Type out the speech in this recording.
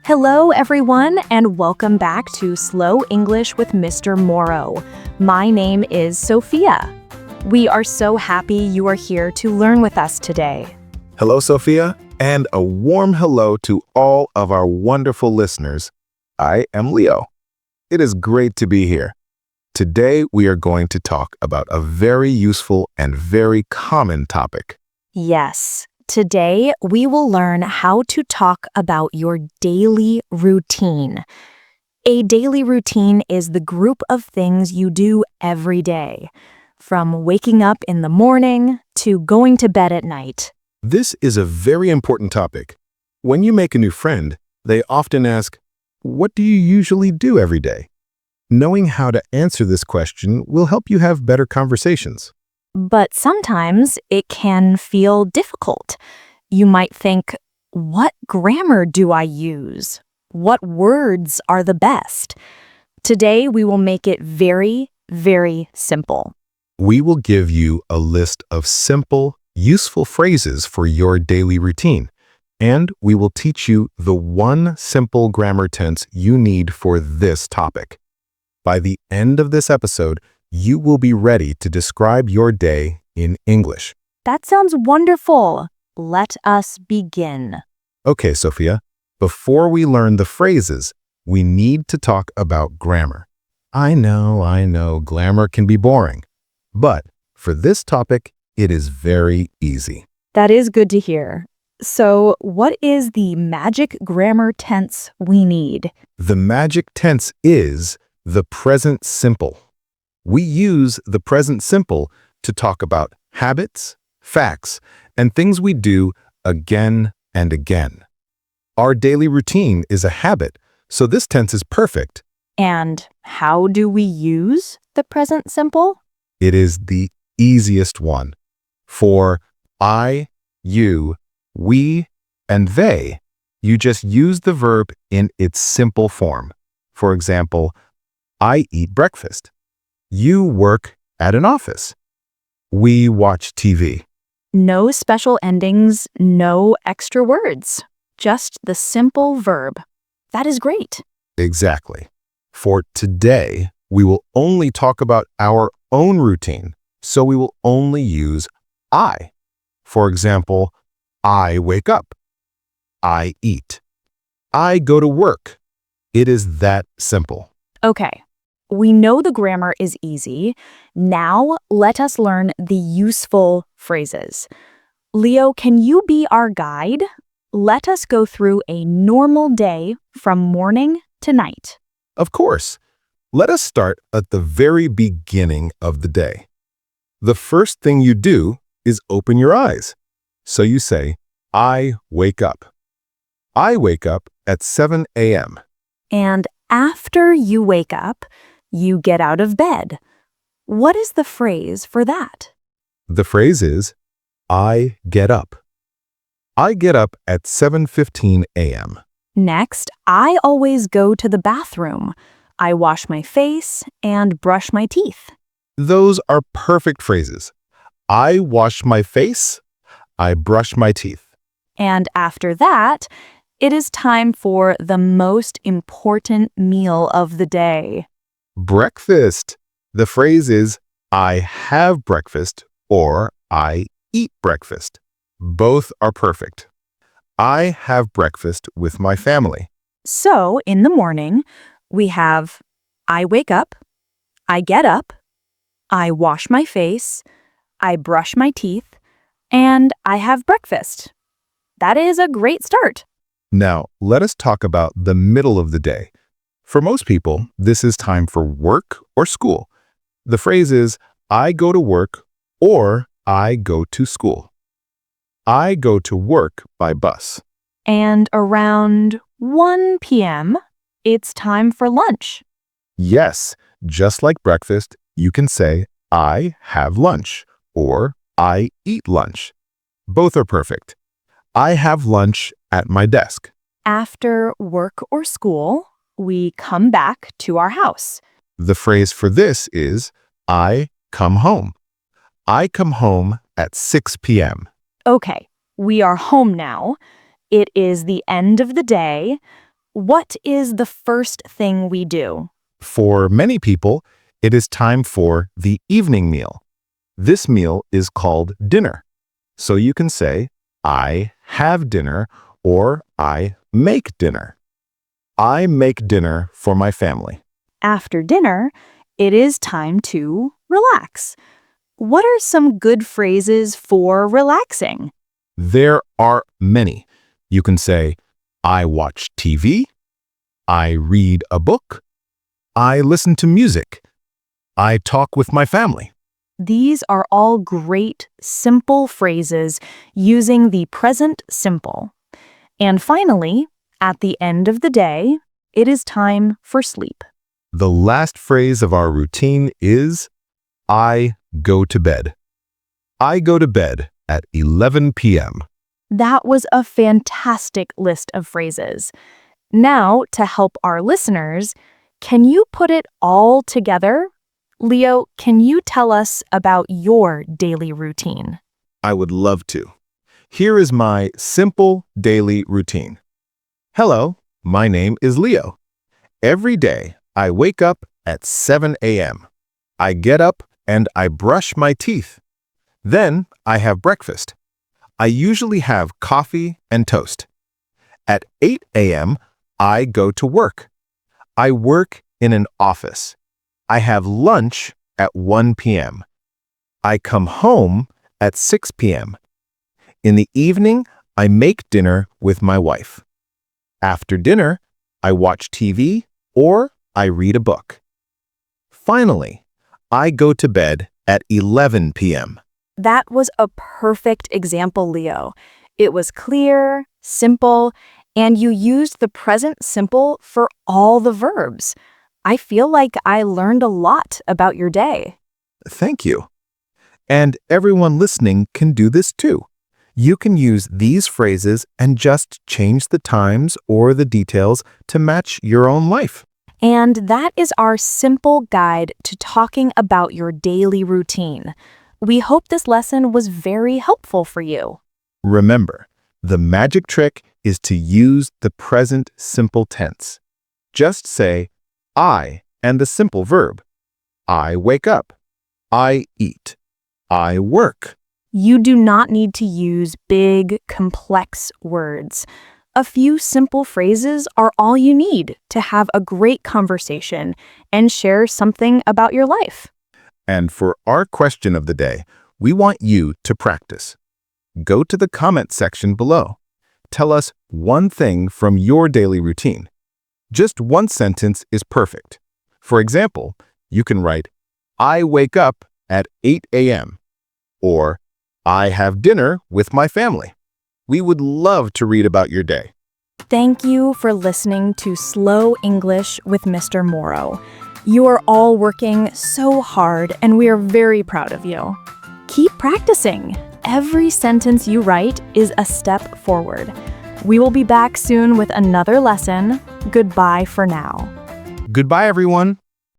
Hello, everyone, and welcome back to Slow English with Mr. Moro. My name is Sophia. We are so happy you are here to learn with us today. Hello, Sophia, and a warm hello to all of our wonderful listeners. I am Leo. It is great to be here. Today, we are going to talk about a very useful and very common topic. Yes, today we will learn how to talk about your daily routine. A daily routine is the group of things you do every day, from waking up in the morning to going to bed at night. This is a very important topic. When you make a new friend, they often ask, "What do you usually do every day?" Knowing how to answer this question will help you have better conversations. But sometimes it can feel difficult. You might think, what grammar do I use? What words are the best? Today, we will make it very, very simple. We will give you a list of simple, useful phrases for your daily routine, and we will teach you the one simple grammar tense you need for this topic. By the end of this episode, you will be ready to describe your day in English. That sounds wonderful. Let us begin. Okay, Sophia, before we learn the phrases, we need to talk about grammar. I know, grammar can be boring, but for this topic, it is very easy. That is good to hear. So, what is the magic grammar tense we need? The magic tense is the present simple. We use the present simple to talk about habits, facts, and things we do again and again. Our daily routine is a habit, so this tense is perfect. And how do we use the present simple? It is the easiest one. For I, you, we, and they, you just use the verb in its simple form. For example, I eat breakfast. You work at an office. We watch TV. No special endings, no extra words. Just the simple verb. That is great. Exactly. For today, we will only talk about our own routine, so we will only use I. For example, I wake up. I eat. I go to work. It is that simple. Okay. We know the grammar is easy. Now, let us learn the useful phrases. Leo, can you be our guide? Let us go through a normal day from morning to night. Of course. Let us start at the very beginning of the day. The first thing you do is open your eyes. So you say, I wake up. I wake up at 7 a.m. And after you wake up, you get out of bed. What is the phrase for that? The phrase is, I get up. I get up at 7:15 a.m. Next, I always go to the bathroom. I wash my face and brush my teeth. Those are perfect phrases. I wash my face. I brush my teeth. And after that, it is time for the most important meal of the day. Breakfast. The phrase is, I have breakfast or I eat breakfast. Both are perfect. I have breakfast with my family. So, in the morning, we have I wake up, I get up, I wash my face, I brush my teeth, and I have breakfast. That is a great start. Now, let us talk about the middle of the day. For most people, this is time for work or school. The phrase is, I go to work or I go to school. I go to work by bus. And around 1 p.m., it's time for lunch. Yes, just like breakfast, you can say, I have lunch or I eat lunch. Both are perfect. I have lunch at my desk. After work or school, we come back to our house. The phrase for this is, I come home. I come home at 6 p.m. Okay, we are home now. It is the end of the day. What is the first thing we do? For many people, it is time for the evening meal. This meal is called dinner. So you can say, I have dinner or I make dinner. I make dinner for my family. After dinner, it is time to relax. What are some good phrases for relaxing? There are many. You can say, I watch TV. I read a book. I listen to music. I talk with my family. These are all great, simple phrases using the present simple. And finally, at the end of the day, it is time for sleep. The last phrase of our routine is, I go to bed. I go to bed at 11 p.m. That was a fantastic list of phrases. Now, to help our listeners, can you put it all together? Leo, can you tell us about your daily routine? I would love to. Here is my simple daily routine. Hello, my name is Leo. Every day, I wake up at 7 a.m. I get up and I brush my teeth. Then I have breakfast. I usually have coffee and toast. At 8 a.m., I go to work. I work in an office. I have lunch at 1 p.m. I come home at 6 p.m. In the evening, I make dinner with my wife. After dinner, I watch TV or I read a book. Finally, I go to bed at 11 p.m. That was a perfect example, Leo. It was clear, simple, and you used the present simple for all the verbs. I feel like I learned a lot about your day. Thank you. And everyone listening can do this too. You can use these phrases and just change the times or the details to match your own life. And that is our simple guide to talking about your daily routine. We hope this lesson was very helpful for you. Remember, the magic trick is to use the present simple tense. Just say, I and the simple verb. I wake up. I eat. I work. You do not need to use big, complex words. A few simple phrases are all you need to have a great conversation and share something about your life. And for our question of the day, we want you to practice. Go to the comment section below. Tell us one thing from your daily routine. Just one sentence is perfect. For example, you can write, I wake up at 8 a.m. or I have dinner with my family. We would love to read about your day. Thank you for listening to Slow English with Mr. Moro. You are all working so hard, and we are very proud of you. Keep practicing. Every sentence you write is a step forward. We will be back soon with another lesson. Goodbye for now. Goodbye, everyone.